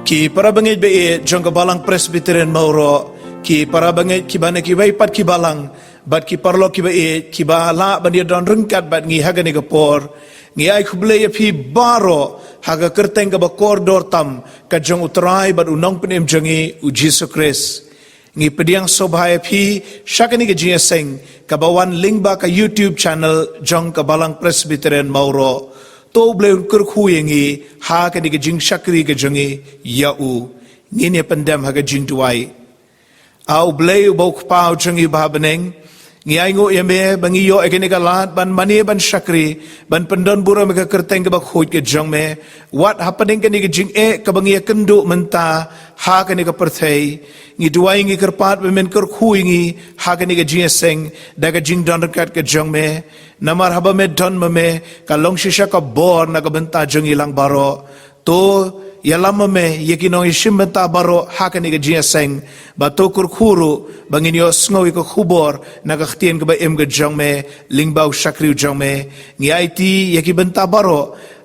Ki para bangit be jong balang Presbyterian Mauro ki para bangit ki bana ki waipat ki balang bat ki parlo ki be ki bala ban dia don rengkat bat ngi haga ni gapor ngi ai khuble ya phi baro haga kerteng ka bakor dor tam ka jong utrai bat unong penem jangi u Jesus Christ ngi pediang sobhaya phi shakani ke jia seng ka bawan link ba ka YouTube channel jong ka balang Presbyterian Mauro to ble kur khuyengi ha ka ni ke jing shakri ke jangi ya u ngi ne pandam ha ka jing tuai au ble bo pau jangi ba beneng ngi ai ngo yeme bangi yo ekene ka lat ban mani ban shakri ban pendon bura me ka kerteng ka khoi ke jong me what happening ka ni ke jing ka bangi kendu menta ha ka ni ka perthei ngi duai ngi kerpat men kur khui ngi ha ka ni ke jing seng da ka jing don kat ke jong me namar haba me don me ka long shisha ka bor na ka benta jong ilang baro to yalam me yekinong ishim benta baro ha ka ni ke jing seng ba to kur khuru bangin yo sngowi ko khubor na ka htien ka ba em ga jong me lingbau shakri jong me ngi IT yeki benta baro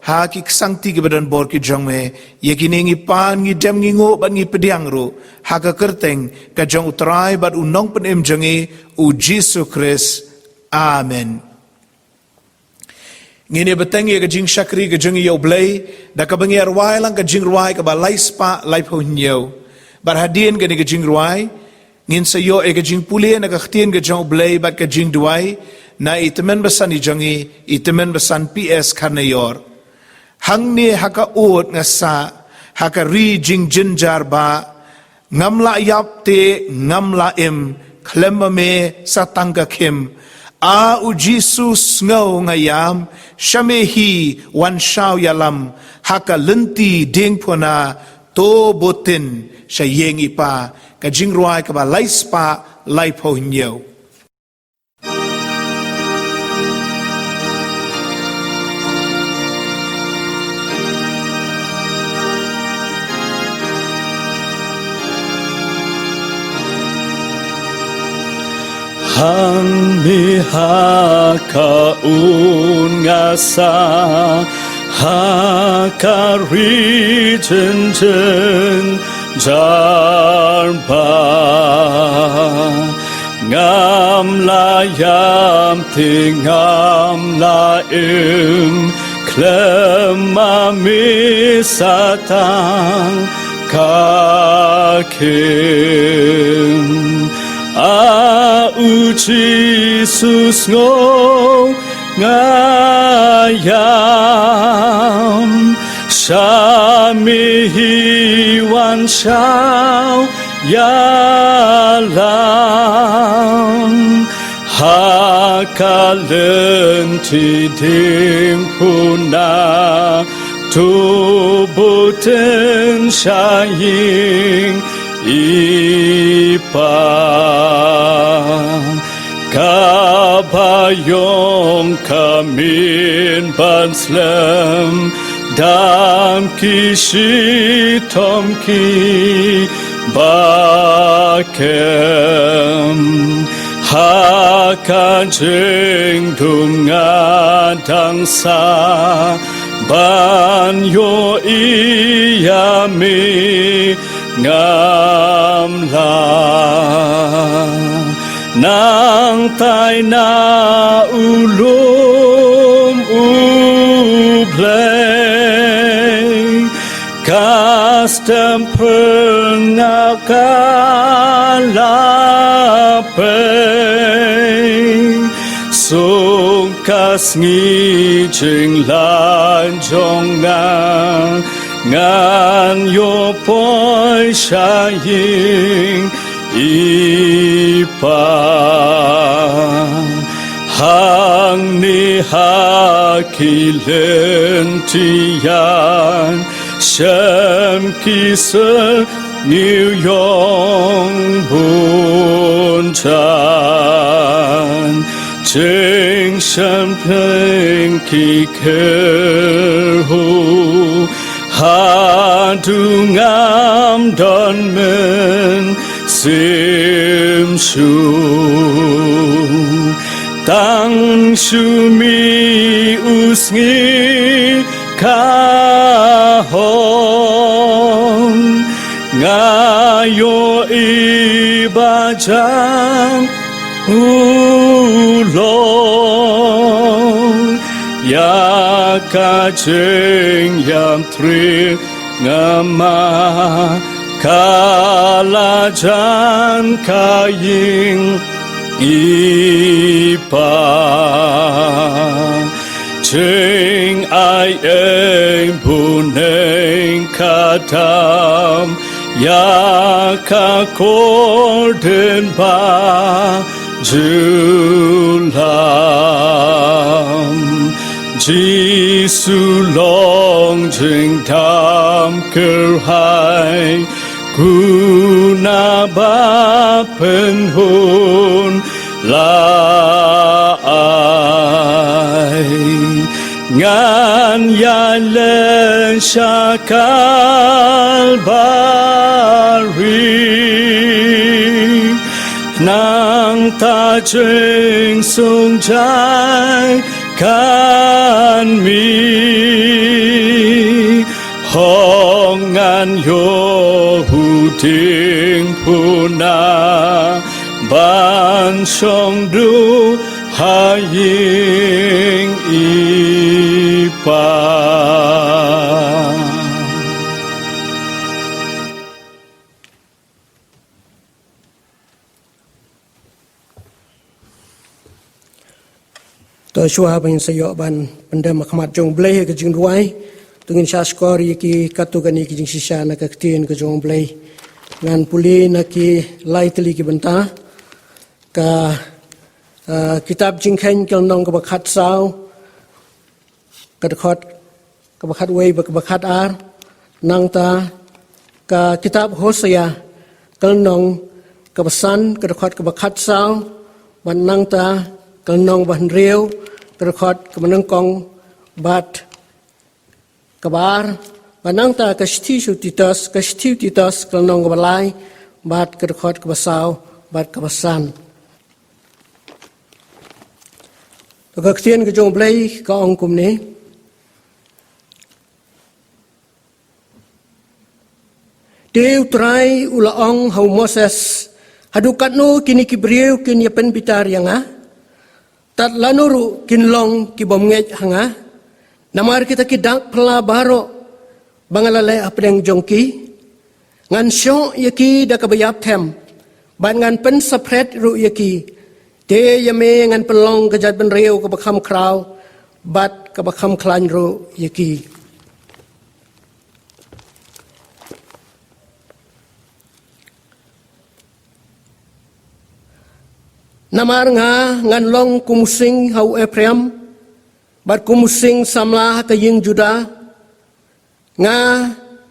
ha ki sangti ke badan bor ki jong me yekini ngi pan ngi dem ngi ngo ban ngi pediang ru ha ka kerteng ka jong utrai bat unong pen em jangi u Jesus Christ amen ngini beteng ye ka jing shakri ka jong yo blai da ka bangi arwai lang ka jing ruai ka ba lai spa lai pho nyo bar hadien ka ni ka jing ruai ngin sa yo e ka jing pulie na ka htien ka jong blai bat ka jing duai na itemen basan i jangi itemen basan PS kanayor hang ni haka ut nga sa haka ri jing jinjar ba ngamla yap te ngamla im klemma me sa tangka kim a u Jesus ngau ngayam shamehi wan shau yalam haka lenti ding pona to botin shayeng ipa ka jing ruai ka ba lai spa lai po nyo Hang mi haka ungasa haka rijen jarba ngam la yam tingam la klema misatang kakim au Jesus ngong ngayam shamihi wan shao yalam hakalenti dim puna tubutin shaying ipa kabayong kamin banslem dam kishitom ki bakem hakanjeng dungadang sa banyo iyami ngamla nang tay na ulum ublay custom pernah kalapay sungkas ngijing lanjong ngan yo poi shaying ipa hang ni hakilen tiyan shem kise New Yong Bunchan Ching Shem Peng Ki Kerhu Hadungam Don Men Sim Shu Tang Shu Mi Usngi Kahon jan ulong ya kajeng yam tri ngama kalajan kaying ipa Ching ai eng puneng katam ya ka korden ba julam Jisu long jing tam kerhai guna ba penhun lai ngan ya len syakal bari nang ta jeng sung jai kan mi hong ngan yo hu ting puna ban song du haying ipa to shua ban sayo ban pendam khmat jong blai ke jing ruai tungin sha skori ki katugani ki jing sisa na ka tin ke jong blai ngan puli na ki lai teli ki benta ka kitab jing khen kel nong ka bakhat sao ka khot ka bakhat wei ka bakhat ar nang ta ka kitab hosea kel nong ka basan ka khot ka bakhat sao ban nang ta kel nong ban riu ka khot ka manang kong bat kabar banang ta ka stiu titas kel nong ka balai bat ka khot ka basau bat ka basan ka ktien ka jong blai ka ong kum ne Deu trai ula ong hau Moses hadukat no kini kibriu kini pen bitar yanga tat lanuru kinlong ki bom ngej hanga namar kita kidak pela baro bangalale apdeng jongki ngan syo yaki da kabayap them ban ngan pen sapret ru yaki te yame ngan pelong kejat ben reu ka bakham kraw bat ka bakham klan ru yaki namar nga ngan long kumusing hau Ephraim bat kumusing samlah ka ying Juda nga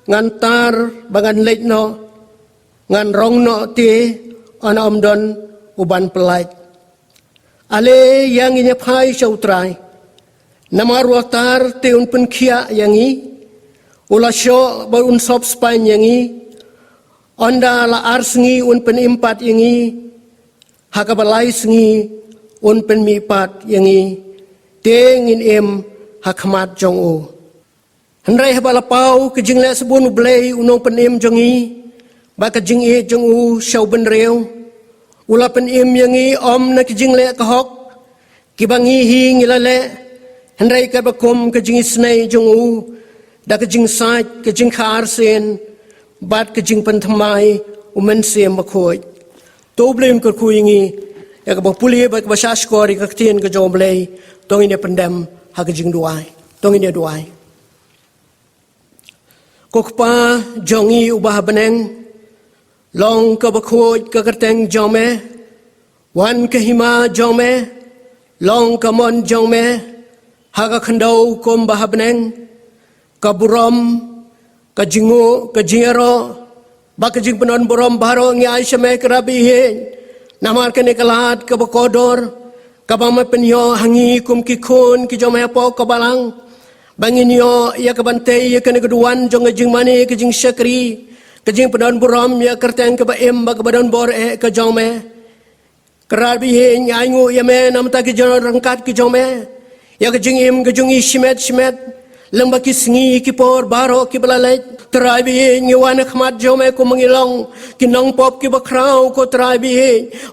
ngantar bangan leit no ngan rong no ti ana omdon uban pelait ale yang inya phai sautrai namar watar te un pen khia yangi ula syo bar un sop spain yangi onda la arsengi un pen impat yangi hakabalai sengi un pen mi pat yangi tengin em hakmat jong o handrai habalapau ke jing le sebun blai unong pen em jongi ba ka jing e jong u shau ben reu ula pen em yangi om na ke jing le ka hok ki bangi hi ngilale handrai ka bakom ke jing snai jong u da ke jing sai ke jing khar sen bat ke jing pen thamai umen sem bakhoi to blame ko kuingi ya ka puli ba ka sha skori ka tin ka jom blai tong ine pendam ha ka jing duai tong ine duai kokpa jongi ubah beneng long ka bakhoj ka kerteng jome wan ka hima jome long ka mon jome ha ka khandau kom bah beneng ka burom ka jingo ka jingero baka jing penon borom baro ngi aisha me krabi he namar kene kalat ka bakodor ka bama penyo hangi kum ki khon ki jome po ka balang bangin yo ya ka bante ya kene keduan jong jing mani ke jing syakri ke jing penon borom ya kerteng ka ba em ba ka badon bor e ka jome krabi he ngai ngu ya me nam ta ki jong rangkat ki jome ya ke jing im ke jing shimet Lembak sengi ki por baro ki belalej terai bi ngiwan khmat jome ko mangilong kinong pop ki bakrau ko terai bi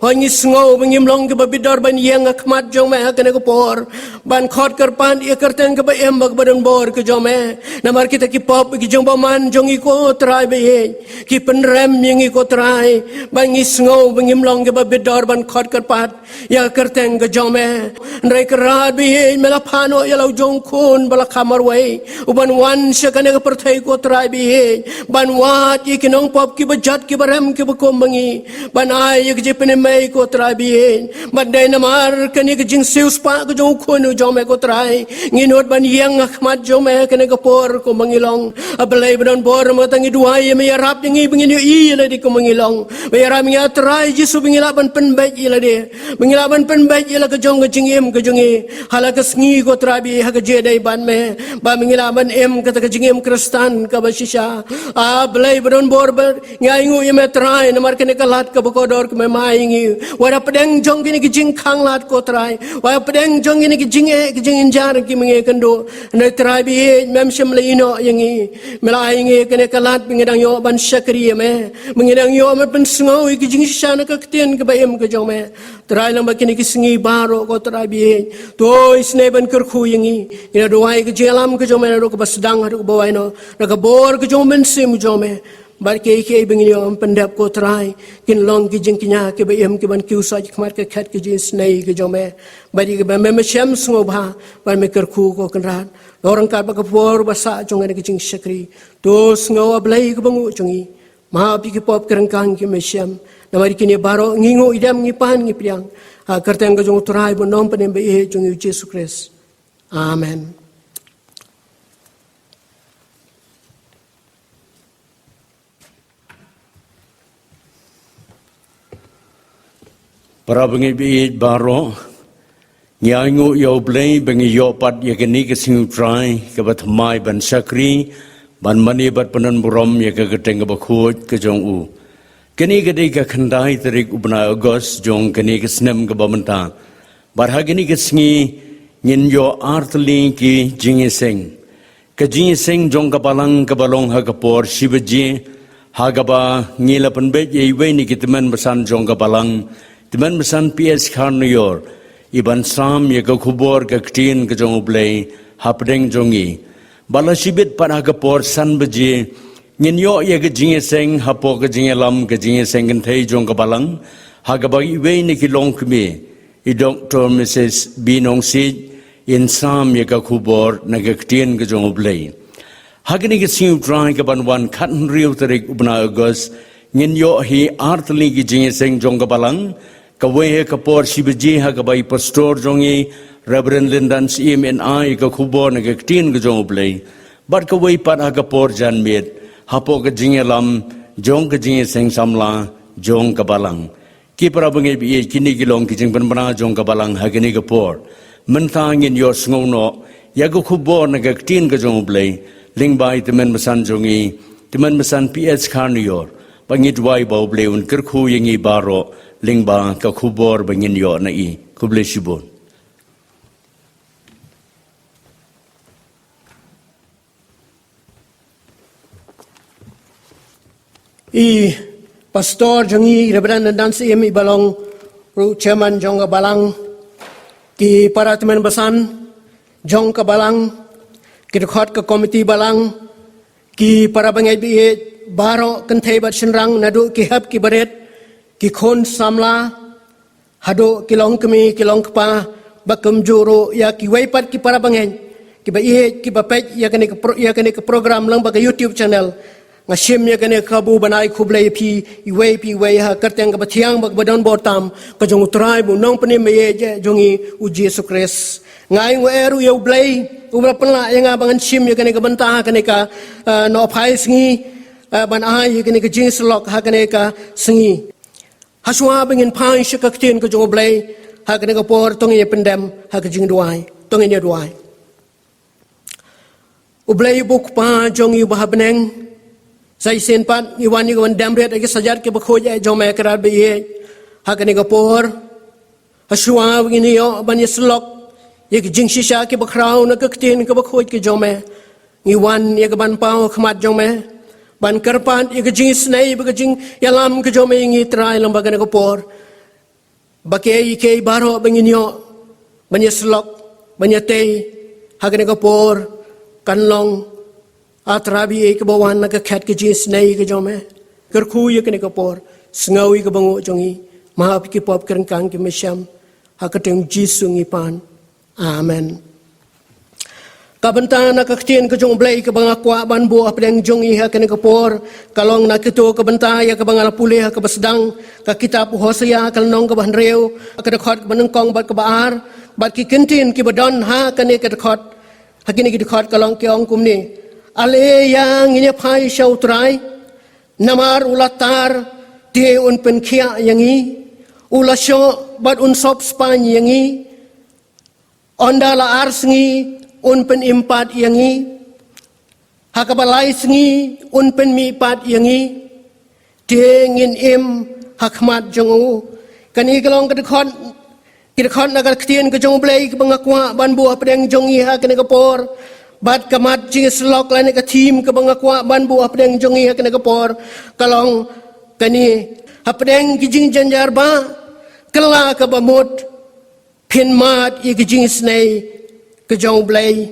hongi sngo bangimlong ki babidor ban yang khmat jome hakane ko por ban khot karpan ye karten ke ba em bak badan bor ke jome namar kita ki pop ki jomba man jongi ko terai bi ki penrem yang ko terai ban ngi sngo bangimlong ki babidor ban khot karpat ya karten ke jome ndai kerat bi mela phano ya lau jong khun bala khamar wai uban wan syakane ke perthai ko terai bi ban wat ye kinong pop ki bajat ki barem ki bakom bangi ban ai ye je pene mai ko terai bi ban dai namar kani ke jing sius pa ko jong khun jome ko terai nginot ban yang khmat jome kane ke por ko mangilong ablai ban bor matangi dua ye me rap ngi bangini i la di ko mangilong me ram ya terai jisu bingila ban pen bai ila de bingila ban pen bai ila ke jong ke jingem ke jongi hala ke sngi ko terai bi ha ke je dai ban me ba mingila ban em kata ke jingem kristan ka basisha a blai badon bor ber ngai ngu ye metrai namar kene kalat ka bokodor ke mai ngi wara pedeng jong kini ki jing khang lat ko trai wara pedeng jong kini ki jing e ki jing injar ki menge kendo ne trai bi mem shem le ino yangi melai ngi kene kalat bingedang yo ban syakri me bingedang yo me pen sngo ki jing shana ka ktien ke baem ke jong me trai lang bakini ki singi baro ko trai bi to isne ban kerkhu yangi ina doai ke jelam ke jong me ro ko basdang ro bawai no ka bor ke jong men sim jome bar ke bingini om pendap ko trai kin long ki jing kinya ke baem ke ban ki usaj khmar ke khat ke jin snei ke jome bari ke ba me shem sngo bha bar me kerkhu ko kanrat orang ka ba ka por basa jong ke jing shakri to sngo ablai ke bangu jongi ma pi ke pop kerangkang ke me shem namari kini baro ngingo idam ngipan ngipriang kerteng ke jong trai bo nom panem be jong Jesus Christ amen. Para bengi bi baro nyangu yo blai bengi yo pat ye kini ke singu trai ke bat mai ban sakri ban mani bat panan burom ye ke geteng ke bakhut ke jong u kini ke dei ke khandai tarik ubna Agos jong kini ke snem ke bamenta bar ha kini ke singi nyin yo artli ki jingiseng ke jingiseng jong ke balang ke balong ha ke por shibaji ha ga ba ngila pan be ye we ni kitman basan jong ke balang Teman mesan PS Karnior, iban sam ye ke kubor ke ktin ke jong ublei hapdeng jongi. Bala sibit pada ke por san beji, ngin yo ye ke jinge seng hapo ke jinge lam ke jinge seng kentai jong ke balang, haga bagi wei ni ki long kemi, I Dr. Mrs. Binong Sid, in sam ye ke kubor na ke ktin ke jong ublei. Haga ni ke singu trai ke banwan katan riu terik ubna Agos, ngin yo hi artli ki jinge seng jong ke balang, Kawai ke por sibeji ha kabai pastor jongi Reverend Lindan CMNI ke kubor na ke ktin ke jong ublei. Bar kawai pat ha ke por jan mit hapo ke jinge lam jong ke jinge seng samla jong ke balang. Ki para bengi bi kini kilong ki jing penbana jong ke balang ha kini ke por. Mentangin yo sngono ya ke kubor na ke ktin ke jong ublei. Ling bai temen mesan jongi temen mesan PS Karnior. Pangit wai bau ublei un kerku yengi baro lingba ka kubor bangin yo na I kuble shibon I pastor jongi Reverend dan CMI balong ru chairman jong ka balang ki para teman basan jong ka balang ki khot ka komiti balang ki para bangai bi baro kenthai bat shinrang nadu ki hab ki baret ki khon samla hado kilong kemi kilong kpa bakem juro ya ki waipat ki para bangen ki ba ki ba pej ya kene ke program lang ba YouTube channel ngashim ya kene kabu banai khublai pi wai ha karteng ka bathiang bak badon botam ka jong trai bu nong pani me je jongi u Jesus Christ ngai ngo eru yo blai ubra panla ya nga bangan shim ya kene ka bantah kene ka no phai singi ban ai ya kene ka jing slok ha kene ka singi Haswa bingin pai syakaktin ke jong blai ha kene ka por tong ye pendam ha ke jing duai tong ye duai ublai buk pa jong yu bahabneng sai sen pat iwan wan damret ke sajat ke bakhoj jong me krar be ye ha kene ka por haswa bingin yo ban ye slok ye ke jing shisha ke bakrau na kaktin ke bakhoj ke jong me ngiwan ya keban pau khmat jong me ban kerpan ya kejing snei ba kejing yalam ke jom ngi trai lembaga ne kopor bakai ke baro benginyo banya slok banya tei hagane kopor kanlong atrabi ke bawan na ke khat ke jing snei ke jom me kerku ya kene kopor sengawi ke bangu jongi maaf ki pop kerengkang ki mesyam hakateng jisu ngipan amen. Kabenta nak ketien ke jong blai ke bang akwa ban bu apdeng jong iha kene kapor kalong nak ketu ke benta ya ke bang ala pulih ke besedang ke kitab Hosea kalnong ke ban reu ke dekat menengkong bat ke baar bat ki kentin ki badon ha kene ke dekat hakini ki dekat kalong ke ong kumni ale yang ini pai syauturai namar ulatar de un pen kia yangi ulasyo bat un sop span yangi ondala arsengi un pen impat yangi hakabalai sengi un pen mi pat yangi dengin im hakmat jongu kani kalong kedekon nagar ketien ke jong blai ke bangakwa ban buah pedeng jong iha kene kapor bat kamat jing slok lane ke tim ke bangakwa ban buah pedeng jong iha kene kapor kalong kani hapedeng kijing janjar ba kela ke bamut pin mat i kijing snei ke jong blai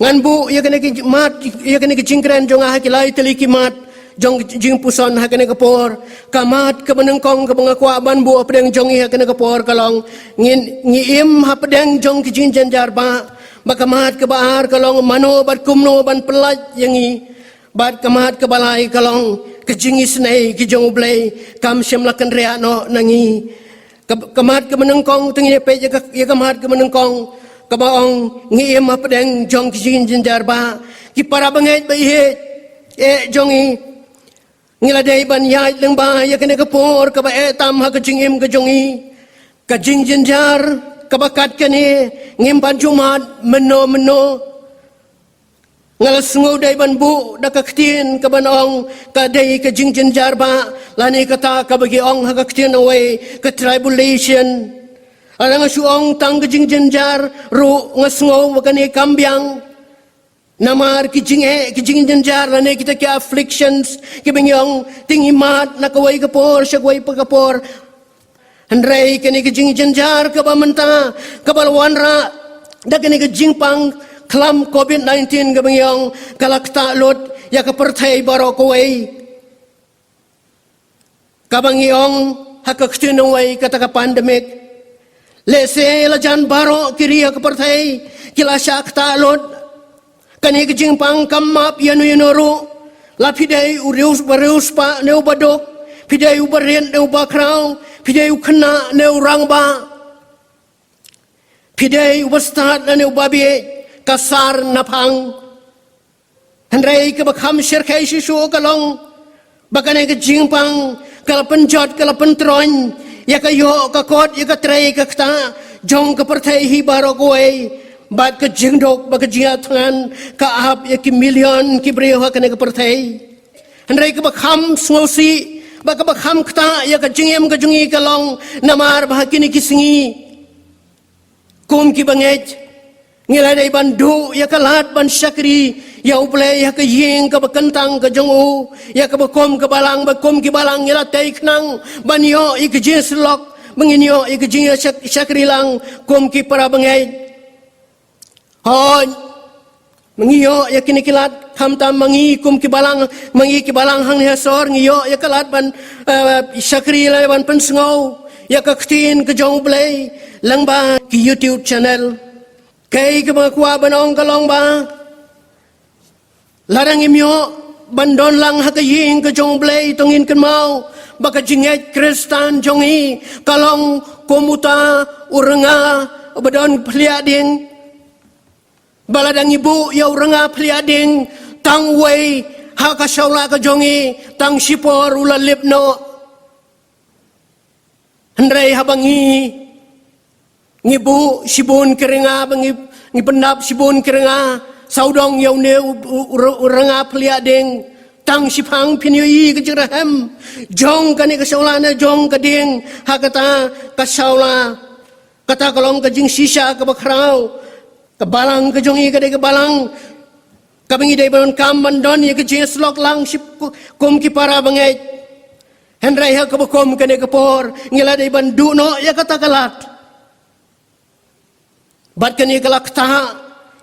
ngan bu ya kene ki mat ya kene ki jingkran jong ah kilai teliki mat jong jing puson ha kene kapor kamat ke menengkong ke bangakwa ban bu pedeng jong ha kene kapor kalong ngim ha pedeng jong ki jing janjar ba bakamat ke baar kalong mano bat kumno ban pelaj yangi bat kamat ke balai kalong ke jing isnei ki jong blai kam semlakan rea no nangi kamat ke menengkong tengi pe ya kamat ke menengkong kabaong ngiem apedeng jong kijin jinjar ba ki para bangai bai jongi ngiladai ban yai leng ba ya kene kapor ka ba tam ha kejingim ke jongi ka jing jinjar ka bakat kene ngim ban jumat meno ngal sungu dai ban bu da ka ktin ka banong ka dai ka jing jinjar ba lani kata ka bagi ong ha ka ktin away ka tribulation Arang suong tang kejing jenjar ru ngasngo wakane kambyang namar kijing jenjar lane kita ke afflictions ke bengyong tingimat nakawai kapor syagwai pagapor handrai kene kijing jenjar ke bamenta ke balwanra da kene kijing pang klam covid-19 ke bengyong kalakta lot ya ke perthai barokowai kabangyong hakaktinowai kata ka pandemic lese la jan baro kiria ke partai kila syak talot kani kijing pang kamap yanu yanoru la pidai urius barius pa neu badok pidai ubarien neu bakrau pidai ukena neu rangba pidai ubastat neu babi kasar napang handrai ke bakham syirkai sisu kalong bakane kijing pang kalapen jot kalapen tron ya kayo kakot ya katray kakta jong kapartay hi baro koy bat ka jingdok ba ka jiatngan ka ahap ya ki million ki breho ka ne kapartay handray ka bakham swosi ba ka bakham kta ya ka jingem ka jungi kalong namar ba kini kisingi kum ki banget ngilay bandu ya kalat ban syakri ya uplay ya kaying ka bakantang ka jongu ya ka bakom ka balang ki balang ya taik nang banyo ikjis lok menginyo ikjing syakri lang kum ki para bangay hon mengiyo ya kinikilat hamtam mangi kum ki balang hang hasor ngiyo ya kalat ban syakri la ban pensngau ya ka ktin ka jong play lang ba ki YouTube channel kay ka mga kuwa banong kalong ba larang imyo bandon lang hakaying ka jong blay tungin kan mau baka jinget kristan jongi kalong komuta uranga badon pliading baladang ibu ya uranga pliading tangway hakasawla ka jongi tang sipor ula lipno handray habangi ngibu sibun keringa ngi pendap sibun keringa saudong yaw ne uranga pliading tang sipang pinyui kejirahem jong kani kasaulana jong kading hakata kasaula kata kalong kajing sisa kabakrau kabalang kajongi kadai kabalang Kabangi day banon kam mandon ya ke jing slok lang sip kum ki para bangai. Hendrai ha kabakom kene kapor ngila day bandu no ya kata kalat. Bat kene kalak ta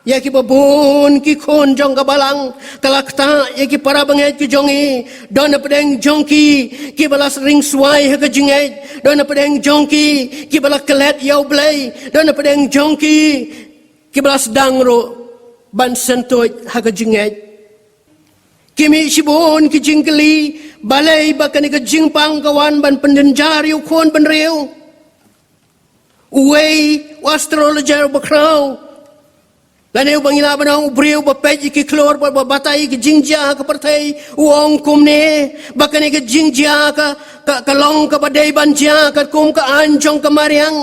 ya ki babun ki khon jong kabalang kalak ta ya ki para bangai ki jongi don pedeng jongki ki balas ring suai ha ke jingai don pedeng jongki ki balak kelet yau blai don pedeng jongki ki balas dangro ban sentoj haga jinget kimi sibon ki jingkeli balai bakani ke jingpang kawan ban pendenjar yu kon ban riu uwei astrologer bakrau laneu bangila banau briu bapej ki klor batai ki jingja ka partai uong kumne bakani ke jingja ka long ka badai banja ka kum ka anjong ka mariang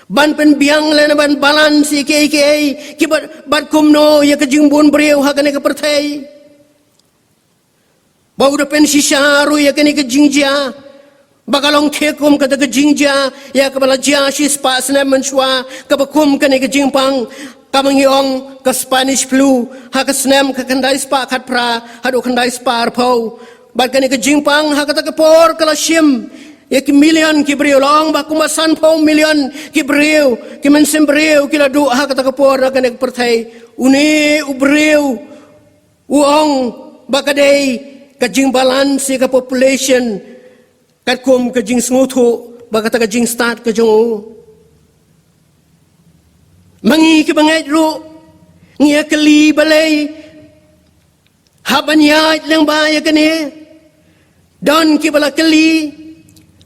ban pen biang lena ban balans ki bat kumno ya ke jingbun breu ha kane ke perthai bau da pen sisharu ya kane ke jingja bakalong thekum ka ke jingja ya ke bala jia shi spa sna manchwa ka bakum kane ke jingpang kamangiong ka Spanish flu ha ka snam ka kandai spa khat pra ha do kandai spa pau bat kane ke jingpang ha ka ta ke por kala shim Eki million ki beriu long ba kumasan pau million ki beriu ki mensem beriu ki la du ha kata kapor na kanek pertai une u beriu uong ba kadai ka jing balance ka population kat kum ka jing sngutu ba kata ka jing start ka jong mangi ki bangai ru ngia keli balai habanya lang ba ya kane don ki bala keli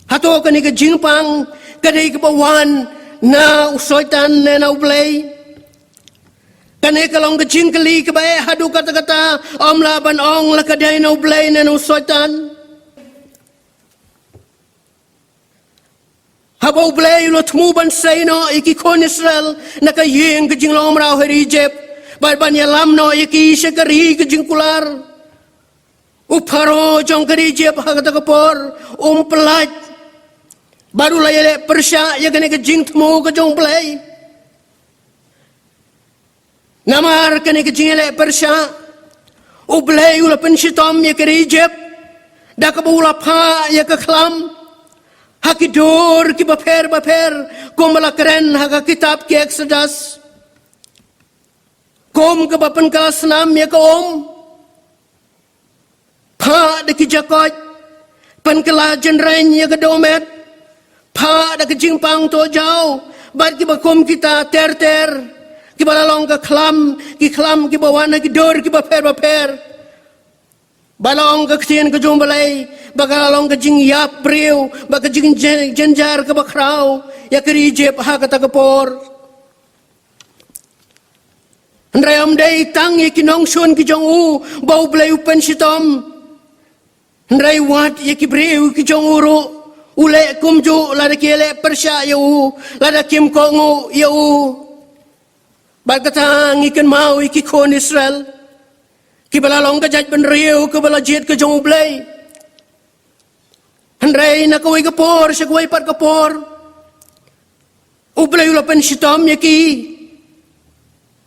hato kani ke jingpang kadai ke bawan na usoitan na ublay kani kalong ke jingkeli ke bae hadu kata-kata om laban ong la kadai na ublay na usoitan haba ublay lo tmu ban say no iki kon Israel na kayeng ke jinglong rao her Egypt ban yalam no iki syakari ke jingkular uparo jong ke Egypt hakata kapor pelaj baru lah ya Persia ya kene ke jing temu ke jong play namar kene ke jing le Persia u play ula pensitom ya ke Egypt da ke bula pha ya ke khlam hakidor ki baper kom la keren ha kitab ke Exodus kom ke bapen kelas 6 ya ke pha de ki jakot pen kela jenren ya ke domet pha da ke jingpang to jau bat ki bakom kita ter ki balalong ke khlam ki bawana ki dor ki baper balong ke khtien ke jumbalai bagalong ke jing yap breu ba ke jing jenjar ke bakrau ya ke Egypt ha kata ke por ndayam dei tang ye kinong sun ki jong u bau blai upen sitom ndai wat ye ki breu ki jong uru ule kumju lada kiele Persia yau lada kim kongu yau bagata ngiken mau iki kon Israel ki balalong ka jaj ben riu ke bala jet ke jong blai handrai na kawai ka por sa kawai par ka por ublay ula pen sitom yaki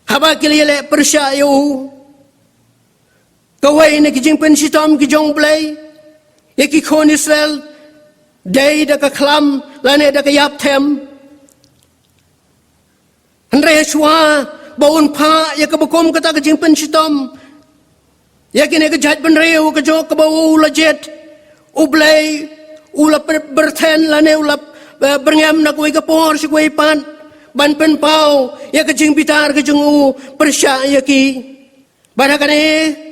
haba kiele Persia yau kawai na ki jing pen sitom ki jong blai yaki kon Israel Day da ka khlam lane da ka yap them Andre shwa baun pha ya ka bakom kata ka jingpen sitom ya kine ka jaj ban reu ka jo ka bau la jet ublay ula berthen lane ula berngam na kuai ka por si kuai pan ban pen pau ya ka jing bitar ka jung Persia ya ki badakane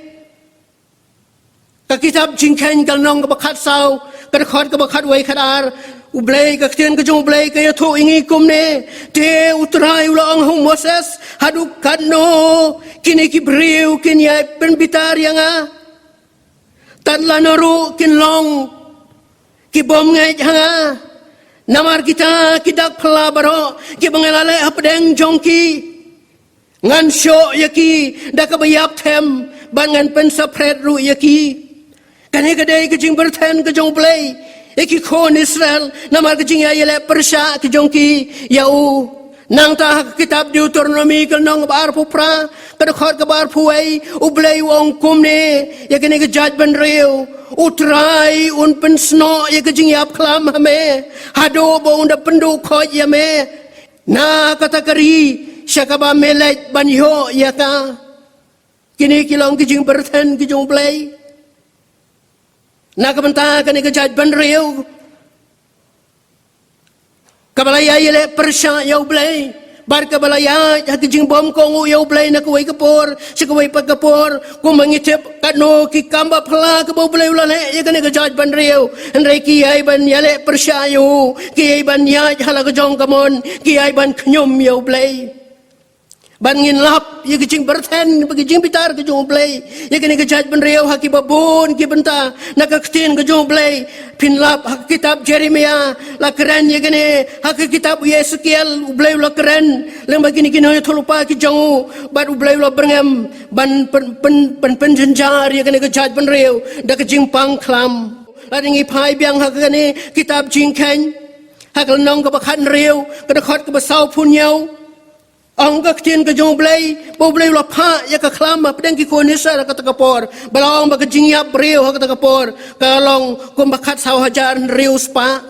ka kitab jingkhen kal nong ka bakhat sau ka khot ka bakhat wai khadar ublay ka khtien ka jong ublay ka yatho ingi kumne te utrai ulang hong Moses haduk kadno kini ki breu kini pen bitar yanga tan lanaru kin long ki bom ngai hanga namar kita kidak phla baro ki bangalale apdeng jongki ngan sho yaki da ka bayap them bangan pen sapret ru yaki kani kadai ke jing berthen ke jong play eki kon Israel namar ke jing ya Persia ke jongki yau Nang ta kitab Deuteronomy kalnong bar pupra kadakot kabar puay ublay wong kumne ya kini ke judgment real utrai un pensno ya ke jingyap klam hame hado bo unda pendu khoj ya me na kata kari syakaba melet banyo ya ka kini kilong ke jing berten ke jong blay na kabanta kini ke judgment real kabalaya yele persya yaw blay bar kabalaya hati jing bom kongu yaw blay na kuway kapor si kuway pagkapor kung mangitip kano ki kamba pala kabaw blay ulane ya kani ka judge ban riyo andray kiyay ban yale persya yaw kiyay ban yaj halaga jong kamon kiyay ban kanyom yaw blay ban ngin lap ya kicing berten bagi jing pitar ke jong blay ya kani ka judge ban riyo haki babon ki benta nakaktin ke jong blay pinlap hak kitab Jeremia la keren ya kani hak kitab Yeskiel ublay la keren leng bagi ni kini tholupa ki jangu bad ublay la berngam ban pen jenjar ya kani ka judge ban riyo da ka jing pang klam la ringi phai biang hak kani kitab jing khen hak nong ka bakhan riyo ka khot ka basau phun yau ang kaktin ka jong blay bo blay la pha ya ka klama pedang ki konisa ka takapor balong ba ka jingyap riyo ka takapor kalong kum bakat saw hajar riyo spa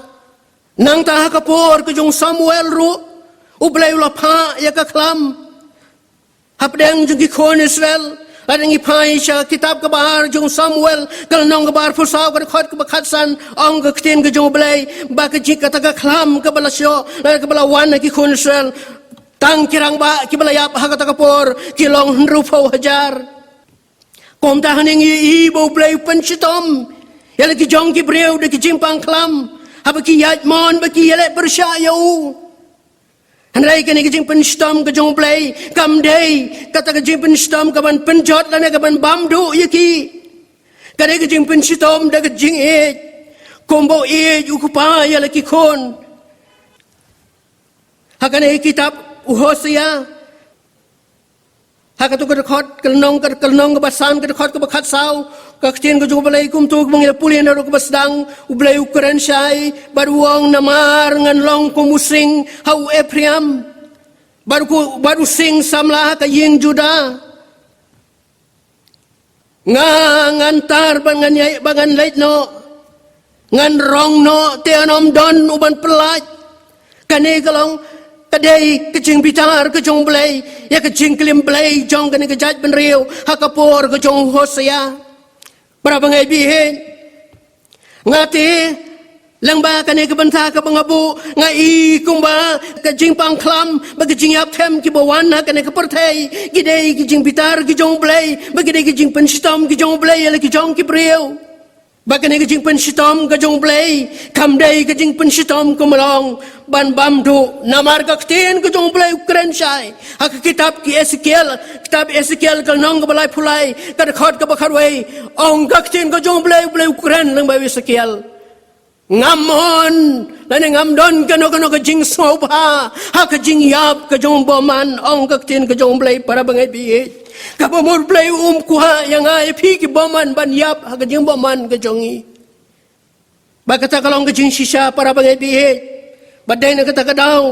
nang ta kapor ka jong Samuel ru ublay la pha ya ka klam hapdang jong ki kon Israel adang ipai sya kitab ka bahar jong Samuel kal nong ka bahar pusaw ka khot ka bakat san ang kaktin ka jong blay ba ka jik ka klam ka balasyo ka balawan ki kon Israel tang kirang ba kibalayap hakata kapor kilong rupaw hajar kom tahaning ibo blay panchitom yala ki jong ki brew de ki jimpang klam haba ki yajmon ba ki yala persyayo hanray ka ni ki jimpan stom ka jong blay kam day kata ka jimpan stom ka ban penjot lana ka ban bamdu yaki ka ni ki jimpan stom da ka jing kombo ukupa yala ki kon hakane kitab Hosea hakatu kadakot kalnong kabasan kadakot kabakat saw kaktin ko balay kumtug mangila pulin na kabasdang ublay ukran siyay baruang namar nganlong kumusing haw Ephraim baru sing samla kaying Juda nga ngantar bangan lait no ngan rong no tianom don uban pelaj kani kalong kadai kecing bitar kecong blay ya kecing klim blay jong kani kejat benriu hakapor kecong Hosea berapa ngai bihe ngati langba kani kebenta ka bangabu ngai kumba kecing pangklam bagecing yap them ki bawana kani kepertai gidai kecing bitar kecong blay bagidai kecing penstom kecong blay ya kecong ki briu bakane kejing penshitom kejong blay kamdai kejing penshitom kumalong ban bamdu namar kaktin kejong blay ukren syai hak kitab ki Ezekiel kalnong balai pulai kad khot ka bakharwai ong kaktin kejong blay ukren lang bai Ezekiel ngamon lane ngamdon kano kejing soba hak kejing yap kejong boman ong kaktin kejong blay para bangai bi kapamur play kuha yang ay pi ki boman ban yap hagajing boman kajongi bakata kalong kajing sisa para bangai bihe badai na kata kadaw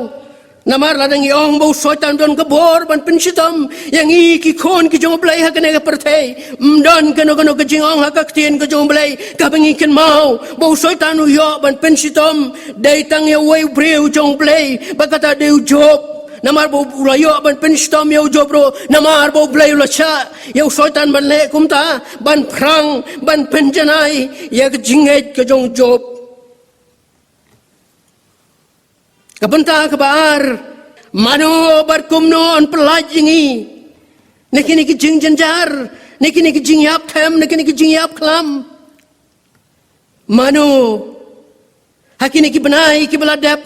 namar ladang iong bau soitan don kabor ban pensitam yang ki kon ki jong play hagane ka pertay mdon kano kajing ong hakaktin ka jong play kabangi ken mau bau soitan uyo ban pensitam dai tang ya way breu jong play bakata deu job namar bo ulayo ban penstom yo jobro namar bo blay ulacha yo soitan ban le kumta ban prang ban penjanai ya jinget ke jong job kabenta kabar mano bar kumno an pelajingi nekini ki jing jenjar nekini ki jing yap them nekini ki jing yap klam mano hakini ki benai ki beladap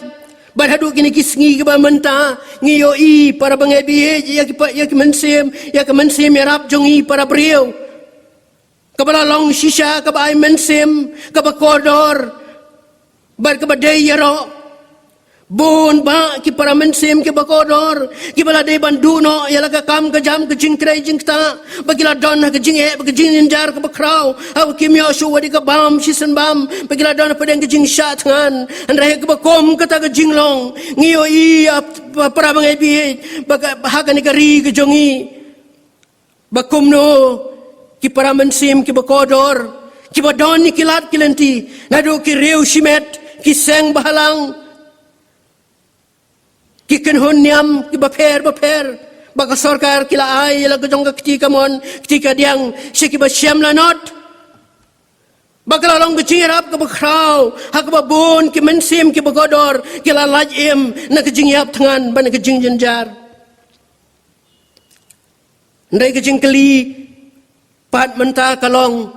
barhadu kini kisngi ke menta ngiyo i para bangai ya ki mensim ya rap jongi para brio kabala long shisha kabai mensim kabakodor bar kabadai yaro Bon ba ki para mensim ki bakodor ki bala de bandu no yala ka kam ka jam ka jing krai jing ta bagila don ka jing e ka jing ninjar ka bakrau au ki myo shu wadi ka bam shisen bam bagila don pa deng ka jing shat ngan an rahe ka bakom ka ta ka jing long ngio I para bangai bi baga ha ka ni ka ri ka jongi bakom no ki para mensim ki bakodor ki badon ni kilat kilenti nado ki reu shimet ki seng bahalang Kikin hunyam ki baper baka sarkar kila ay la gajong ka ketika mon ketika diang sikiba syam la not baka lalong gajirap ka bakraw hak babun ki mensim ki bagodor kila lajim na gajingyap tangan ban gajing jenjar ndai gajing kali pat menta kalong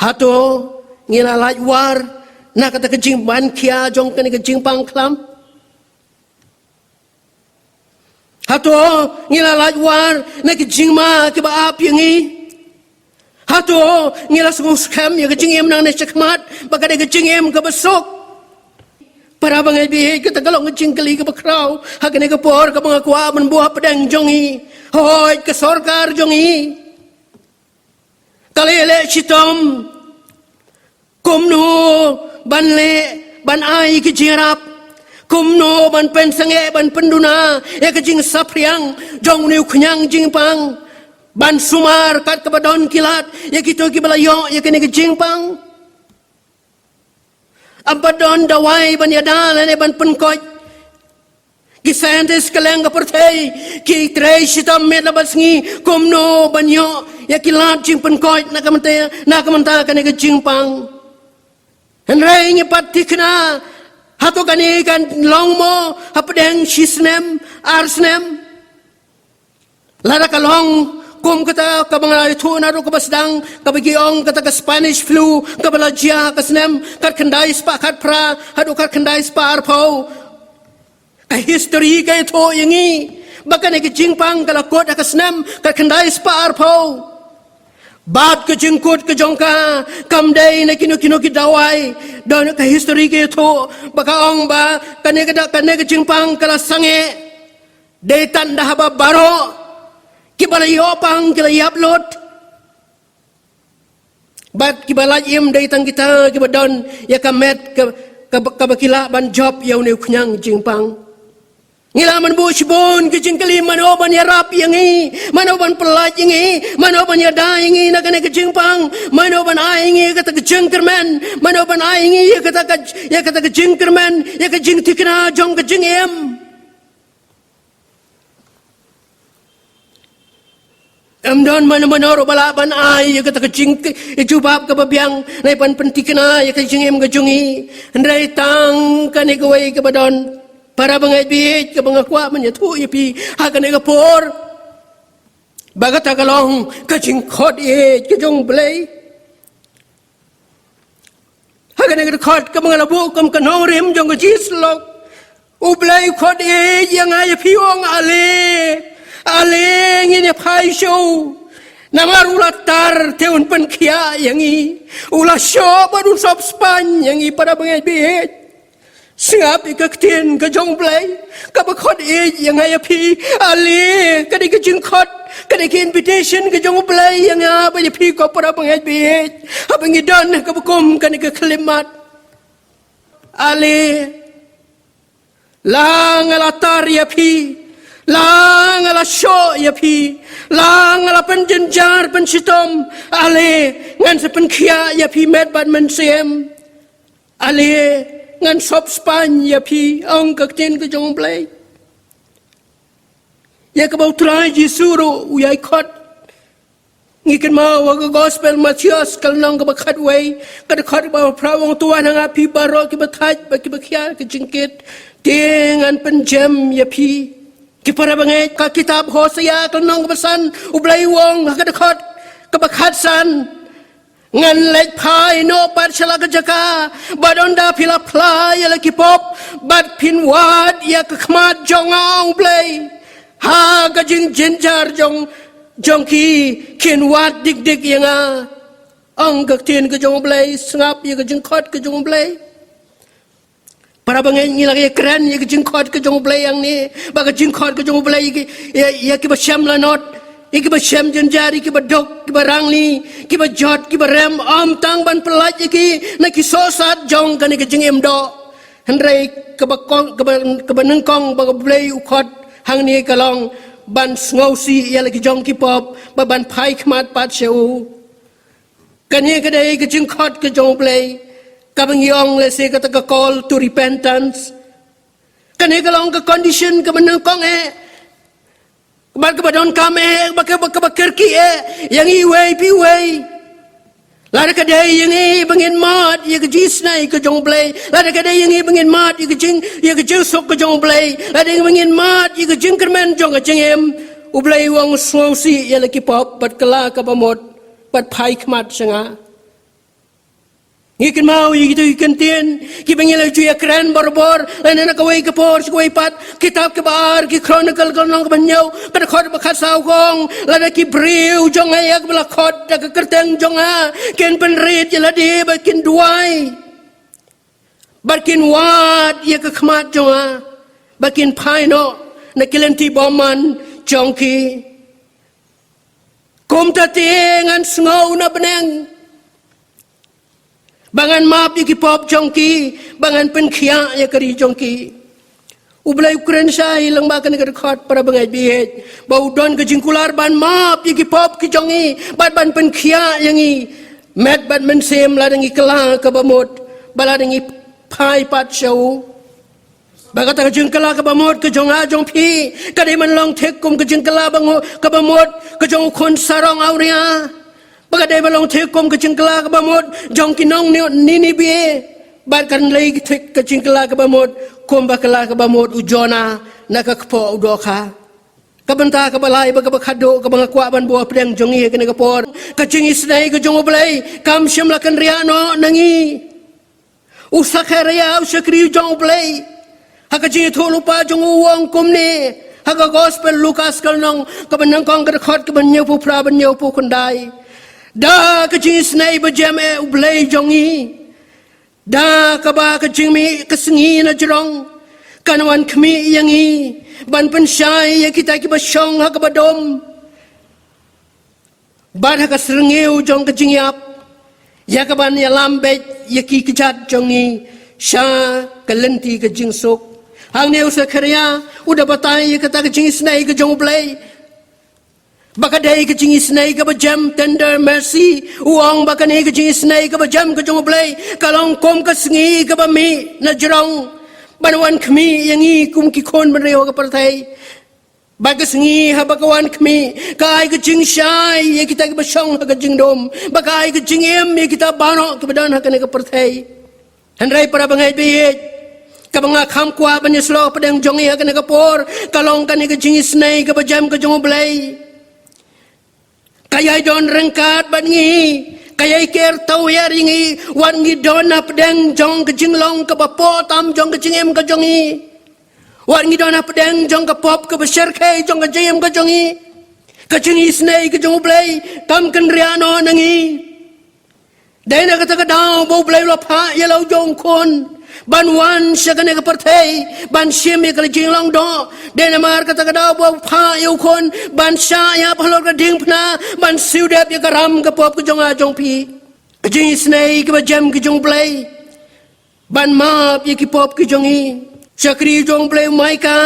hato ngila lajwar na kata gajing ban kia jong kan gajing pangklam Hato ngila lajwar na kijingma kiba ap yangi. Hato ngila sungung skam ya kijingem nang na chakmat baka de kijingem ka basok. Para bangai bihe kita galong kijing kali ka bakraw hakane ka por ka mga kwa manbuha padang jongi. Hoy ka sarkar jongi. Kalele chitom kumno banle ban ai kijirap kumno ban pensange ban penduna ya kejing sapriang jong niu kenyang jing pang ban sumar kat kabadon kilat ya kito kibalayo ya kene kejing pang abadon dawai ban yada lene ban penkoj ki scientist kaleng kapertei ki trei sitam met labasngi kumno banyo ya kilat jing penkoj na kamanta kene kejing pang henrei ngi patikna Hato kani kan longmo hapadeng shisnem arsnem lara kalong kum kata kabang itu naru kabasdang kabagiong kata ka Spanish flu kabalajia kasnem kat kendai spa kat pra hadu kat kendai spa arpau ka history ka itu yangi baka ne jingpang kalakot kasnem kat kendai spa arpau Bad ke jengkut ke jongka kamdai na kino ki dawai don ka history ke to baka ong ba kane ke jingpang kala sange detan dah ba baro ki bala yopang kila upload bad ki bala im detan kita ki badon ya kamet ka bakila ban job ya ne knyang jingpang Ngilaman bu sibon kejing kali manoban ya rap yangi manoban pelaj yangi manoban ya da yangi nak kena kejing pang manoban ai yangi kata kejing kerman manoban ai yangi ya kata kejing kerman ya kejing tikna jong kejing em Amdon mana-mana balaban ai ya kata kejing jubab ke babiang naipan pentikna ya kejing em kejungi ndai tang kane gawai ke badon para bangai biit ka mga kwa man yatu ipi hakan ega por bagat agalong kajing khod ka jong blay hakan ega khod ka mga labu kam kanong rim jong ka jislok ublay khod yang ay piwong ale ngini pai show namar ulatar teun penkia yangi ula show badun sop span yangi para bangai biit Singap ikaktin ka jong blay kabakot yang ay api ali kadi ka jingkot kadi ka invitation ka jong blay yang ay api ko para bangay bihit habang idon kabakum kani ka kalimat ali lang alatar yapi lang ala syo yapi lang ala penjenjar pensitom ali ngan sa penkia yapi met bad mensiem ali ngan sop span ya pi ong kaktin ke jong play ya ka bau trai jisuro uyai khot ngiken ma wa gospel Matius kal nong ka bakhat way ka khot ba prawong tuan nga pi baro ki bathaj ba ki bakhya ki jingkit tingan penjem ya pi ki para bangai ka kitab Hosea kal nong basan ublai wong ka khot ka bakhat san ngan lek pai no pat shalaka jaka badonda pila play la kipop bad pinwad ya kkhmat jongau play ha ga jing jinjar jong ki kinwad dik yanga ong ga tin ga jong play snap ya ga jing khot ga jong play Para bangai ni lagi keren ya jingkot ke jong blay yang ni baga jingkot ke jong blay ya ki basyam la not ki basyam jenjari ki badok ki barangli ki bajot ki barem am tang ban pelaj ki na ki sosat jong kan ki jing em do hendrai ke bakong ke banengkong baga blay ukot hang ni kalong ban ngausi ya lagi jong ki pop ba ban pai khmat pat seu kan ni ke dai ki jingkot ke jong blay kabang yong le se kata call to repentance kan kalong ke condition ke menengkong bak badon kame bak kerki yang iway piway lada kadai yang bangin mat ye ke jisnai ke jong blay lada kadai yang bangin mat ye ke jing sok ke jong blay lada yang bangin mat ye ke jing kermen jong ke jing em ublay wong swausi ye laki pop bat kala ka bamot bat pai khmat sanga ikan mau itu ikan tien ki bengel juya keren bor lain nak kawai ke por kawai pat kitab ke bar ki chronicle nong banyau pada khot bakhasau gong lada ki briu jong ayak bela khot da ke kerteng jong a ken pen rit jela de bakin duai bakin wat ye ke khmat jong a bakin paino na kilenti boman jong ki kom ta tengan ngau na beneng bangan map di pop jongki bangan penkhia ya kari jongki ublai ukren sai lang bakan ke khot para bangai bihet bau don ke jingkular ban map di pop ki jongi ban penkhia yangi met ban mensem ladangi kala ke bamot baladangi pai pat show bagata ke jingkala ke bamot ke jonga jong pi kadai man long tek kum ke jingkala bango ke bamot ke jong kon sarong auria bagadai balong tekom ke cingkela ke bamot jong kinong nini bie barkan lagi tek ke cingkela ke bamot komba kela ke bamot ujona naka kepo udoka kabenta ke balai baga bakado ke bangakwa ban buah pedang jongi ke negapor ke cingis nai ke jong oblai kam syam lakan riano nangi usakharia usakri jong oblai haka jingi tholupa jong uang kumne haka gospel lukas kalnong ke benangkong ke khot ke banyau pu pra banyau pu kondai da kecing snai bejame ublay jongi da kaba kecing mi kesengi na jerong kanawan kemi yangi ban pensyai ya kita ki basyong ha kabadom ban ha kasrengeu jong kecing yap ya kaban ya lambet ya ki kejat jongi sha kalenti kecing sok hang neu sakharia udah batai ya kata kecing snai ke jong ublay bakadai ke jingis nai ke bajam tender mercy uang bakane ke jingis nai ke bajam ke jong blai kalong kom ke sengi ke bami na jerong banwan kemi yangi kum ki kon benreo ke partai bag sengi ha bakawan kemi kai ke jing syai ye kita ke basong ke jing dom bakai ke jing em ye kita bano ke badan ha ke partai handrai para bangai biet kabanga kham kwa banyeslo padang jongi ha ke por kalong kan ke jingis nai ke bajam ke jong blai kaya don rengkat bangi kaya ker tau ya ringi wan ngi don pedang jong ke jinglong ke bapo tam jong ke jingem ke jongi wan ngi don pedang jong ke pop ke besar kai jong ke jingem ke jongi ke jingi snai ke jong blai tam kan riano nangi dai na kata kadau bo blai lo pha ya lo jong kon ban wan syakane ke partai ban syem ke jinglong do dai mar kata kadau bo pha yu kon ban sya ya phalor ke ding phna ban siudep ya karam ke pop ke jonga jong pi ke jing snai ke bajam ke jong blai ban map ya ke pop ke jongi syakri jong blai maika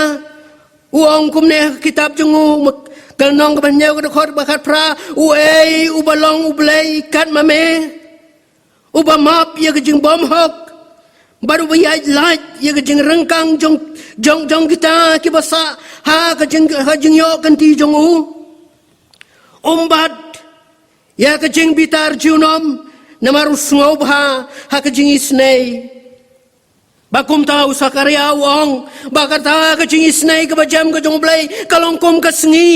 uang kumne kitab jongu kalnong ke banyau ke khot bakat pra uei ubalong ublai kat mame uba map ya ke jing bom hok baru bayai laj ya ke jing rengkang jong kita ki basa ha ke jing yo kanti jong umbat ya ke jing bitar junom namaru sungau ha ke jing isnai bakum tahu sakaria wong bakata ke jing isnai ke bajam ke jong blai kalong kom ke sengi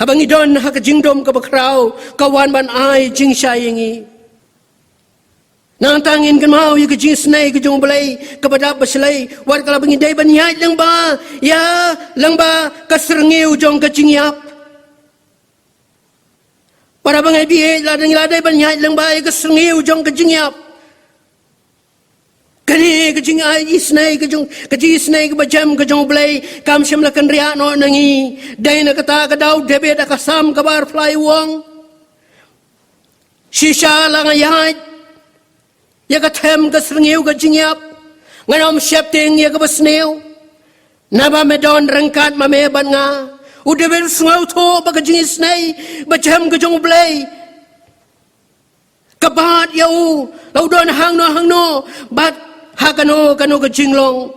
habang idon ha ke jing dom ke bakrau kawan ban ai jing syaingi nang tangin kan mau ya ke jing snai ke jong blai ke badap baslai war kala bengi dai ban yai lang ba kasrengeu jong ke jing yap para bangai bi ladang ladai ban yai lang ba ke sengeu jong ke jing yap Kani kajing ai isnai kajing isnai kebajam kajong blay kam syam la kan ria no nangi dai na kata kadau debe da kasam kabar fly wong shisha la ngayat ya kathem ka srngiu kajing yap nganom shepting ya ka basneu naba medon rengkat mame ban nga udebe sngau tho ba kajing isnai bajam kajong blay kabat yau laudon hang no bat hakano kano ka jinglong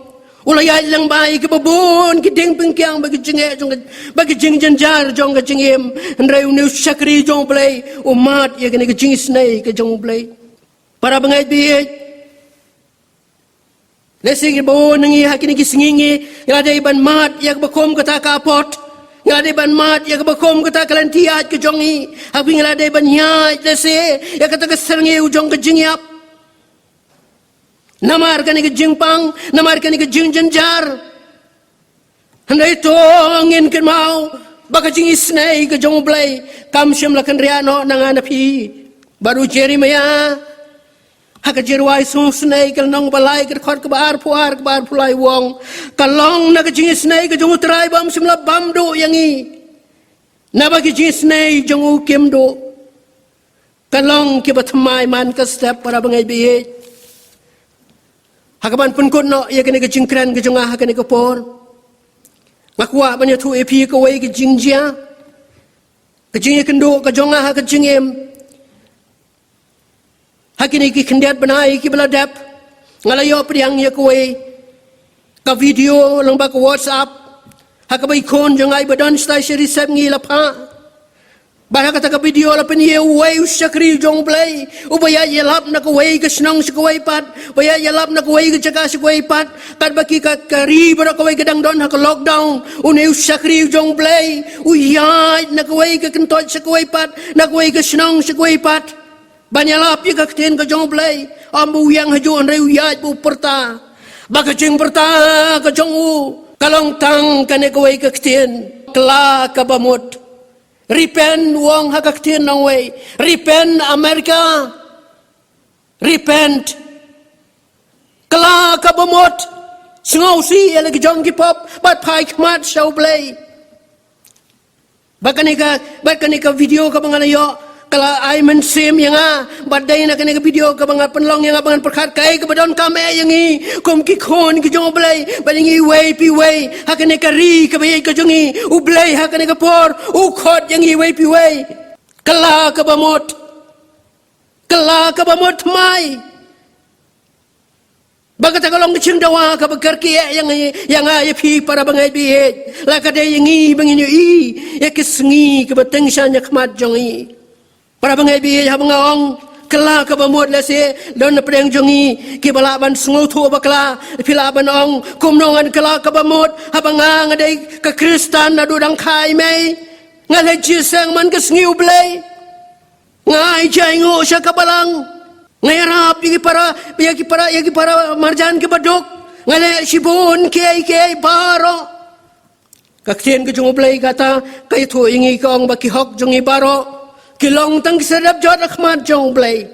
ulayay lang bai ke babon ke ding pengkyang bagi jinge jong bagi jing janjar jong ka jingem ndrai unu sakri jong play umat ya kene ka jing snai ka jong play para bangai bi lesing babon ngi hakini ki singingi ngadai ban mat ya bakom kata ka pot ngadai ban mat ya bakom kata kalantiat ka jongi habi ngadai ban nyai lese ya kata ka serngeu jong ka jingyap namar kani ke jingpang namar kani ke jing janjar handai to ngin ken mau baka jing isnai ke jong blai kam syam la kan riano nangana phi baru jeri maya haka jerwai sung snai kal nong balai ke khot ke bar pulai wong kalong na ke jing isnai ke jong trai bam syam la bam do yangi na baki jing isnai jong kim do kalong ke batmai man ka step para bangai bi hakaban pun no ya kene ke jingkran ke jonga hakane ke por ngakwa banyak tu epi ke wai ke jingjia ke jingye kendo ke jonga ha ke jingem hakine ki kendiat banai ki beladap ngalayo priang ya ke wai ka video lang ba ke WhatsApp hakabai kon jonga ibadan stai sheri sab ngi lapa Bahaya kata ke video la pen ye wei usakri jong play ubaya ye lap na ko wei ke snong se ko wei pat ubaya ye lap na ko wei ke jaga se ko wei pat kat baki ka kari bro ko wei ke dang don ha ko lockdown une usakri jong play uyai na ko wei ke kentot se ko wei pat na ko wei ke snong se ko wei pat banya lap ye ka ten ke jong play ambu yang haju on re uyai bu perta baka jing perta ke jong u kalong tang kane ko wei ke ten kla ka bamut repent wong hakaktin nang way repent America repent kala kabamot singaw si elagi jong ki pop bat pai kmat show play bakanika video ka bangana yo kala ay man sim yang baday na kanika video ka banga penlong yang bangan perkat kai ka badon kame yang kom ki khon ki jong play balingi way pi way hakanika ri ka bay ka jongi u play hakanika por u khot yang way pi way kala ka bamot mai bagata kalong kicing dawa ka bagkar kiya yang ay pi para bangay bihet la ka day yang bangin ya kisngi ka bateng siya nya kmat jongi para bangai bi ha bangaong kala ka bamot la se don na preng jongi ki balaban sungu thu bakla pilaban ong kumnongan kala ka bamot ha banga ngadai ka kristan na dudang khai mai ngalai jisang man ka sngiu blai ngai jai ngo sya ka balang ngai rap ki para marjan ki badok ngalai sibon ke baro kakten ke jongu blai kata kai thu ingi ka ong baki hok jongi baro kilong tang sedap jod akhmat jong play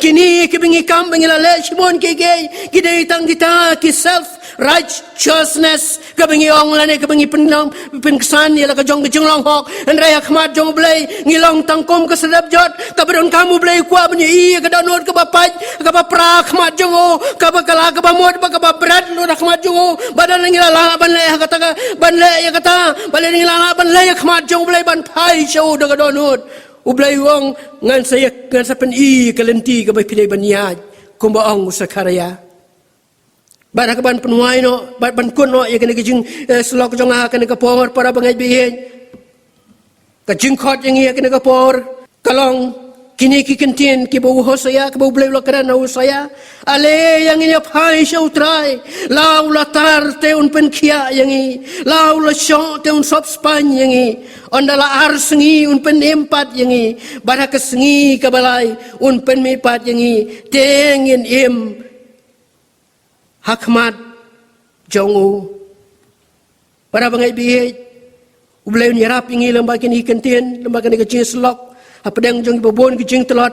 kini kibingi kam bangila le shimon keke kidai tang kita ki self righteousness kabingi ong lane kabingi penlang penkesan ya la ka jong long hok andrai akhmat jong play ngilong tangkom ka sedap jod kabron kamu play kwa bani i ka download ka bapaj ka bapra akhmat jong o ka bakala ka bamod ba ka babrat lo akhmat jong o badan ngila la ban le kata ka ban le ya kata balen ngila la ban le akhmat jong play ban pai show daga download ublay wong ngan sa pen i kalenti ka bay pilay banyad kumbaong sa karaya bara ka ban penuay no ban kun no ya kene kijing slok jong ha kene ka por para bangay bihen ka jingkot yang ya kene ka por kalong kini kikentin ki bo hosaya ka bo blay lokran na hosaya ale yang ini pai show try law la tar te un pen kia yang i law la show te un sop span yang i ondala ar sengi un pen empat yang i bara ke sengi ka balai un pen mepat yang i tengin im hakmat jongu para bangai bihe ublay nyarap ingi lembaga ni kentin lembaga ni kecing slok apa dang jong babon kecing telot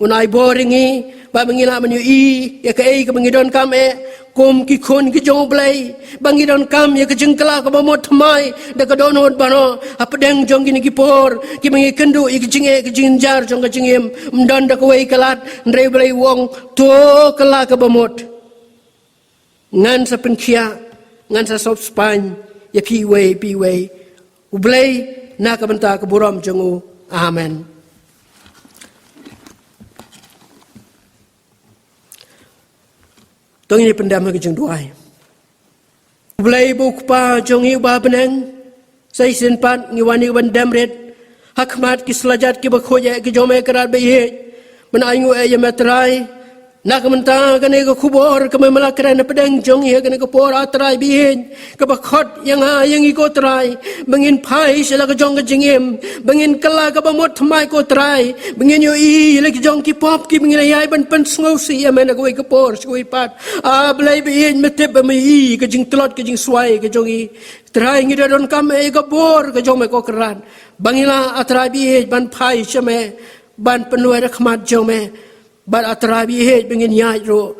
unai boringi ba mengila menyu i ya ke ke mengidon kam kum ki khun ki jong blai bangidon kam ya ke jengkala ka bamot mai da ka donot bano apdeng jong kini ki por ki mengi kendu i ki jinge ki jinjar jong ka jingem mdan da ko wei kalat ndrei blai wong to kala ka bamot ngan sa penkia ngan sa sop span ya pi wei ublai na ka benta ka buram jongu amen. Tong ini pendam ke jeng duai. Ublai buk pa jong i ba beneng sai sin pat ngiwani bandam red hakmat ki selajat ki bakhoja ki jome karat be he menaingu e yematrai nak mentang kene ko kubor ke memalakran pedang jong i kene ko por atrai bihin ke bakhot yang ko trai bengin pai sela ke jong ke jingem bengin kala ke bamot mai ko trai bengin yo i le ke jong ki pop ki bengin ai ban pen sngosi ya mena ko ke por skoi pat a blai bihin metep be i ke jing tlot ke jing swai ke jong i trai ngi don kam e ke bor ke jong me ko keran bangila atrai bihin ban pai chame ban penuai rahmat jong me bar atrabi he bengin yai ro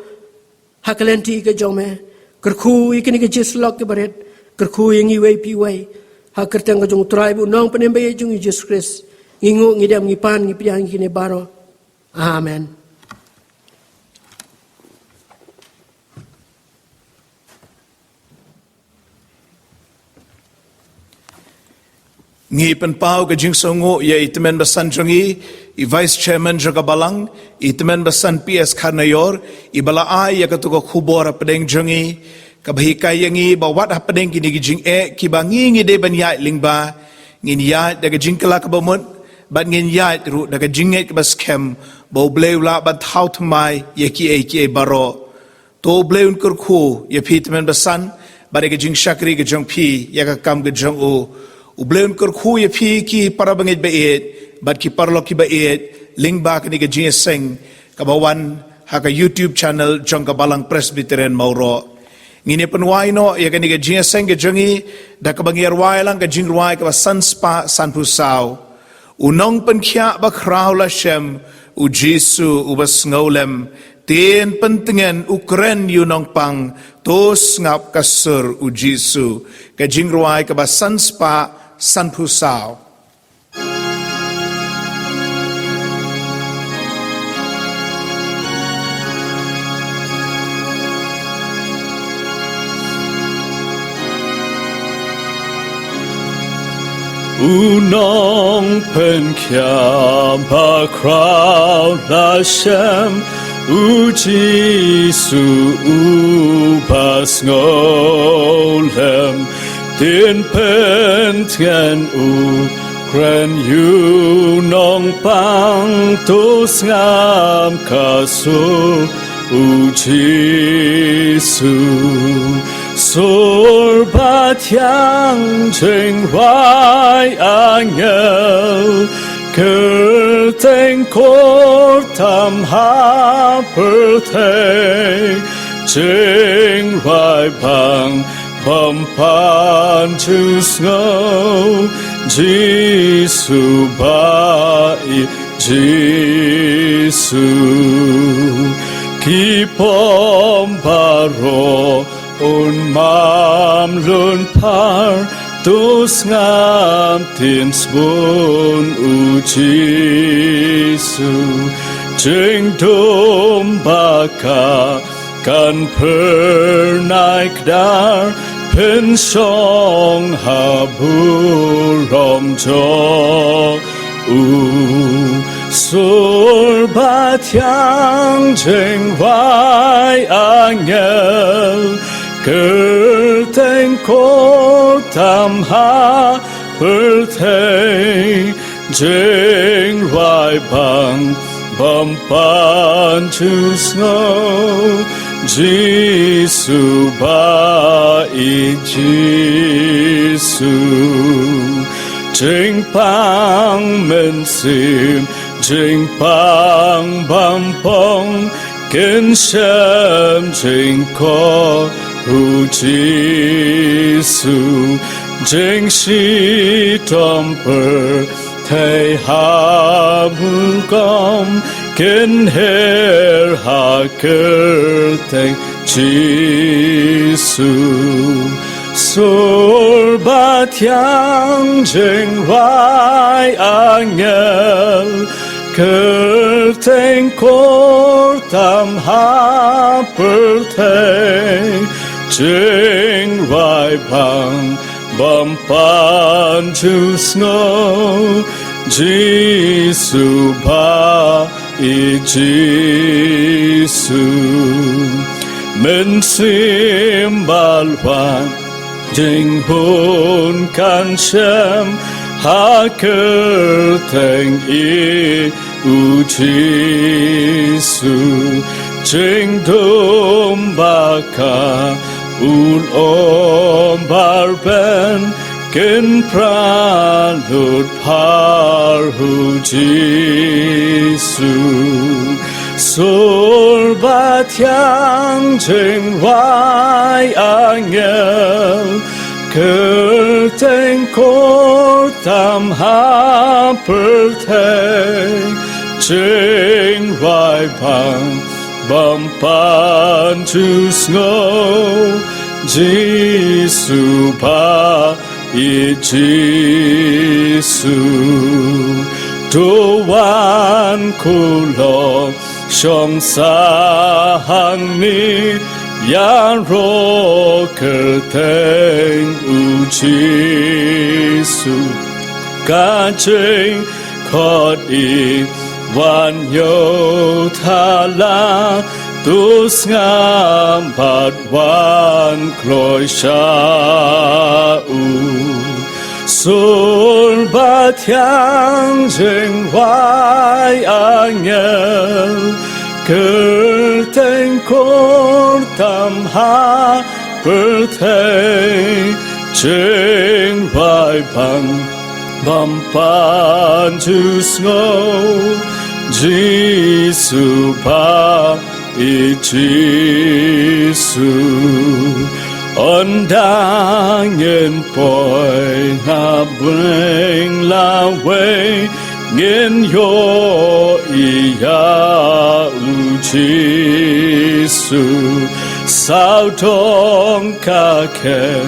hakalenti ke jome kerku ikini ke jislok ke baret kerku yang iwei pi wei hakertang ke jong tribe nong penembe jong Jesus Christ ngingu ngidam ngipan ngipiang kini baro amen. Ngi penpau ke jing songo ya itemen basan jongi i vice chairman Jangka Balang itemen basan PS Karnayor i bala ai ya katuko khubor pedeng jongi kabhikai yangi bawat pedeng kini jing ki bangi ngi de ban ya lingba ngin ya daga jing kala ka bamut ban ngin ya ru daga jing ke bas kem bo bleula ban thau thmai ya ki baro to bleun kur khu ya pitmen basan bare ke jing shakri ke jong phi ya ka kam ke jong o ubleun kur khu ye phi ki parabangit baet bat ki parlo ki baet link ba ni ke jinseng kabawan ha ka YouTube channel Jangka Balang Presbyterian Mauro ngine penwai no ye ni ke jinseng ke jongi da ka bangir wai lang ka jingwai ka san spa san pusau unong penkhia ba kraw la shem u Jesu u bas ngolem ten pentingan ukren yunong pang tos ngap kasur u Jesu ka jingwai ka ba san spa san pusau Unong penkiam pakraw lashem u Jesu upas ngolem din pentien ukren yunong pang tos ngam kasur u Jesu sorbat yang jengwai angel kerteng kor tam ha perteng jengwai bang bampan chusno Jesu bai Jesu kipom baro un mam lun par tus ngam tin spun u Jesu jeng dom baka kan pernaik dar pensong haburom jo sorbat yang jengwai angel kerteng kotam ha perteng jengwai bang bampan chusno Jesu bai Jesu jeng pang mensim jeng pang bampong ken shem jeng ko u Jesu jeng shi tom per thầy ha bu com Ken her ha kerteng Giêsu sorbat yang jeng rai angel kerteng kor tam ha perteng jeng rai bang bampan tu snow Giêsu ba i Giêsu men simbal wan jing hun kan shem ha kerteng i u Giêsu jing dum baka un om barben ken pralut par hu Giêsu sorbat yang jeng rai angel kerteng kor tam ha perteng jeng rai bang bampan tu snow Giêsu ba i Giêsu doan kulo Shong sahang ni yang ro kerteng u Giêsu kaceng khot i wan yo thala tus ngam bat wan kloi sha u sorbat yang jeng rai angel kerteng kor tam ha perteng jeng rai bang bampan tu snow Giêsu ba i Giêsu ondangin poi na bring la way ngin yo iya u Giêsu sao dong ka ken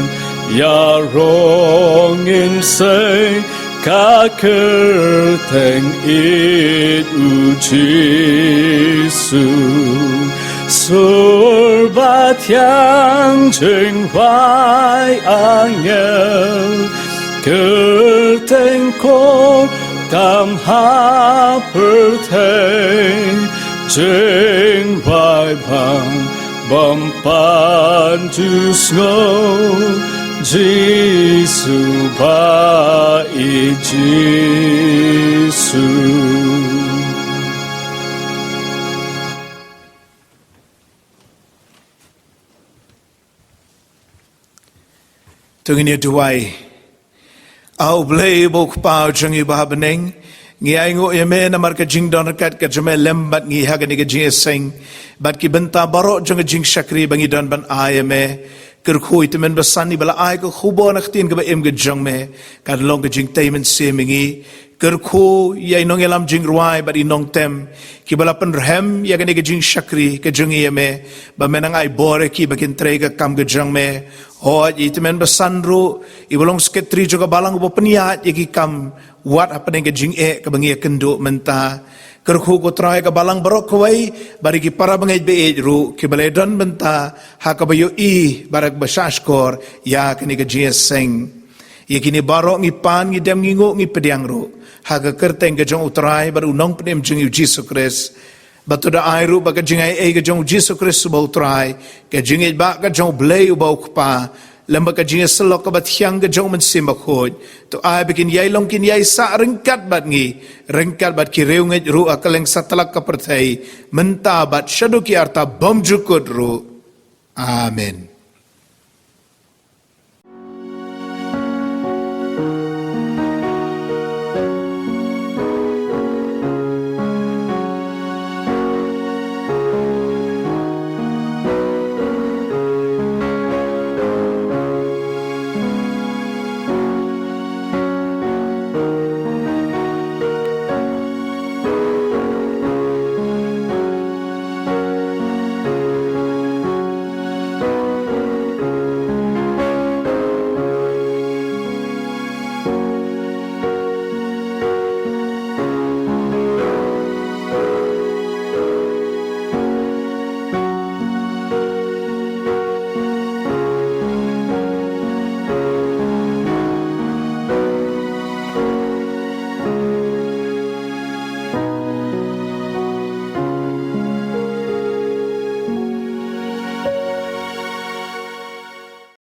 ya rong in say ka kerteng it u Giêsu sorbat yang jeng rai angel kerteng kor tam ha perteng jeng rai bang bampan tu snow Giêsu ba i Giêsu Tungin duai au blei bok pau jangi bahabeneng ngi aingo yeme namar ka jing don kat ka jame lembat ngi haga ni ka jing sing bat ki benta baro jang jing shakri bangi don ban ayeme kerkhoi temen basani bala ai ko khubo naktin ka ba em ga jang me ka long ka jing taimen semingi kerkho yai nong elam jing ruai bat inong tem ki bala pen rhem ya ka ni ka jing shakri ka jing yeme ba menang ai bore ki bakin tre ka kam ga jang me ho itemen basanru ibolong sketri juga balang bo peniat yaki kam wat apa neng jing ka bangi kendo menta kerkhu ko trai ka balang barok kawai bari ki para bangai be ru ki baledon menta ha ka bayo i barak basashkor ya kini ka jing seng yaki ni barok ngi pan ngi dem ngi ngo ngi pediang ru ha ka kerteng ka jong utrai baru nong penem jing Jesus Christ batuda airu baga jingai ga jong Jesus Christ bau trai ka jingai ba ga jong blei bau kpa lamba ka jingai selok ka bat hyang ga jong men simba khoj to ai bikin yai long kin yai sa rengkat bat ki reunget ru akaleng satalak ka perthai menta bat shadu ki arta bom jukut ru amen.